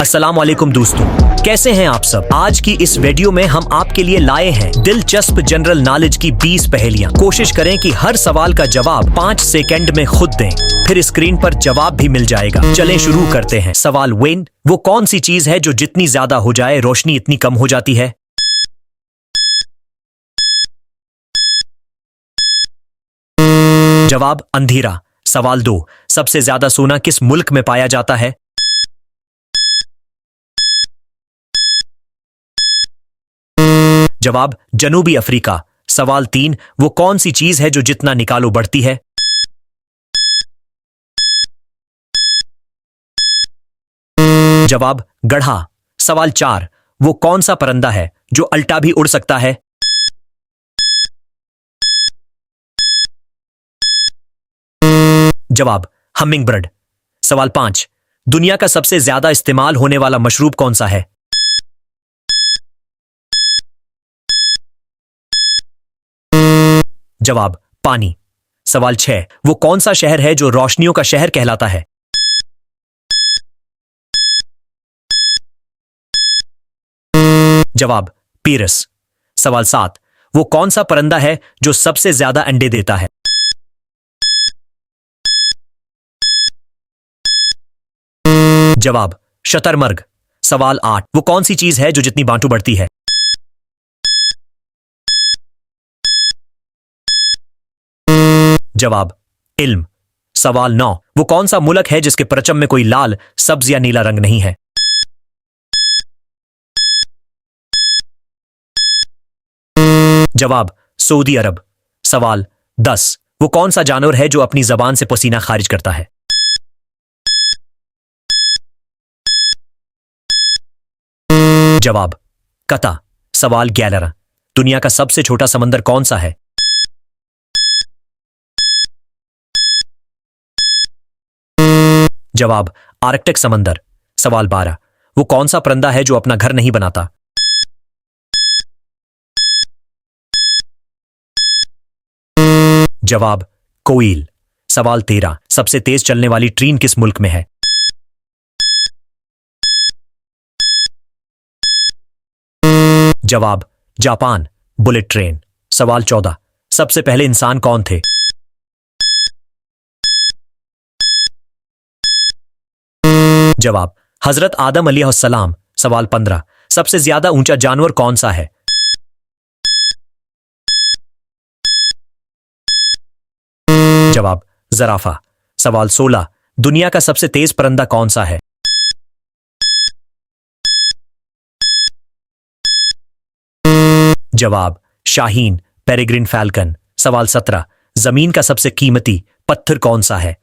अस्सलाम वालेकुम दोस्तों, कैसे हैं आप सब। आज की इस वीडियो में हम आपके लिए लाए हैं दिलचस्प जनरल नॉलेज की 20 पहेलियां। कोशिश करें कि हर सवाल का जवाब 5 सेकंड में खुद दें, फिर स्क्रीन पर जवाब भी मिल जाएगा। चलें शुरू करते हैं। सवाल 1, वो कौन सी चीज है जो जितनी ज्यादा हो जाए रोशनी इतनी कम हो जाती है। जवाब अंधेरा। सवाल 2, सबसे ज्यादा सोना किस मुल्क में पाया जाता है। जवाब जनूबी अफ्रीका। सवाल 3, वो कौन सी चीज है जो जितना निकालो बढ़ती है। जवाब गधा। सवाल 4, वो कौन सा परिंदा है जो अल्टा भी उड़ सकता है। जवाब हमिंगबर्ड। सवाल 5, दुनिया का सबसे ज्यादा इस्तेमाल होने वाला मशरूब कौन सा है। जवाब पानी। सवाल 6, वो कौन सा शहर है जो रोशनियों का शहर कहलाता है। जवाब पेरिस। सवाल 7, वो कौन सा परिंदा है जो सबसे ज्यादा अंडे देता है। जवाब शतरमर्ग। सवाल 8, वो कौन सी चीज है जो जितनी बांटू बढ़ती है। जवाब इल्म। सवाल 9, वो कौन सा मुल्क है जिसके परचम में कोई लाल, सब्ज या नीला रंग नहीं है। जवाब सऊदी अरब। सवाल 10, वो कौन सा जानवर है जो अपनी जबान से पसीना खारिज करता है। जवाब कता। सवाल 11, दुनिया का सबसे छोटा समंदर कौन सा है। जवाब आर्कटिक समंदर। सवाल 12, वो कौन सा परिंदा है जो अपना घर नहीं बनाता। जवाब कोयल। सवाल 13, सबसे तेज चलने वाली ट्रेन किस मुल्क में है। जवाब जापान, बुलेट ट्रेन। सवाल 14, सबसे पहले इंसान कौन थे। जवाब हजरत आदम अलैहिस्सलाम। सवाल 15, सबसे ज्यादा ऊंचा जानवर कौन सा है। जवाब ज़राफ़ा। सवाल 16, दुनिया का सबसे तेज परिंदा कौन सा है। जवाब शाहीन, पेरेग्रिन फैल्कन। सवाल 17, जमीन का सबसे कीमती पत्थर कौन सा है।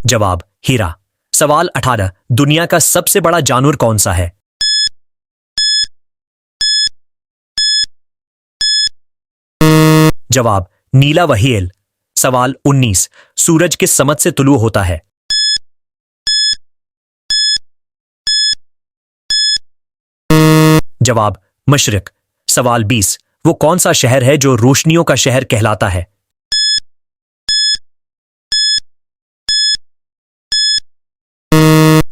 जवाब हीरा। सवाल 18, दुनिया का सबसे बड़ा जानवर कौन सा है। जवाब नीला व्हेल। सवाल 19, सूरज किस समत से तुलू होता है। जवाब मशरिक। सवाल 20, वो कौन सा शहर है जो रोशनियों का शहर कहलाता है।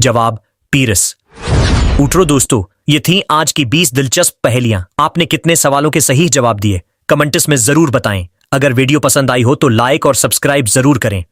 जवाब पेरिस। उठरो दोस्तों, ये थी आज की 20 दिलचस्प पहेलियां। आपने कितने सवालों के सही जवाब दिए, कमेंट्स में जरूर बताएं। अगर वीडियो पसंद आई हो तो लाइक और सब्सक्राइब जरूर करें।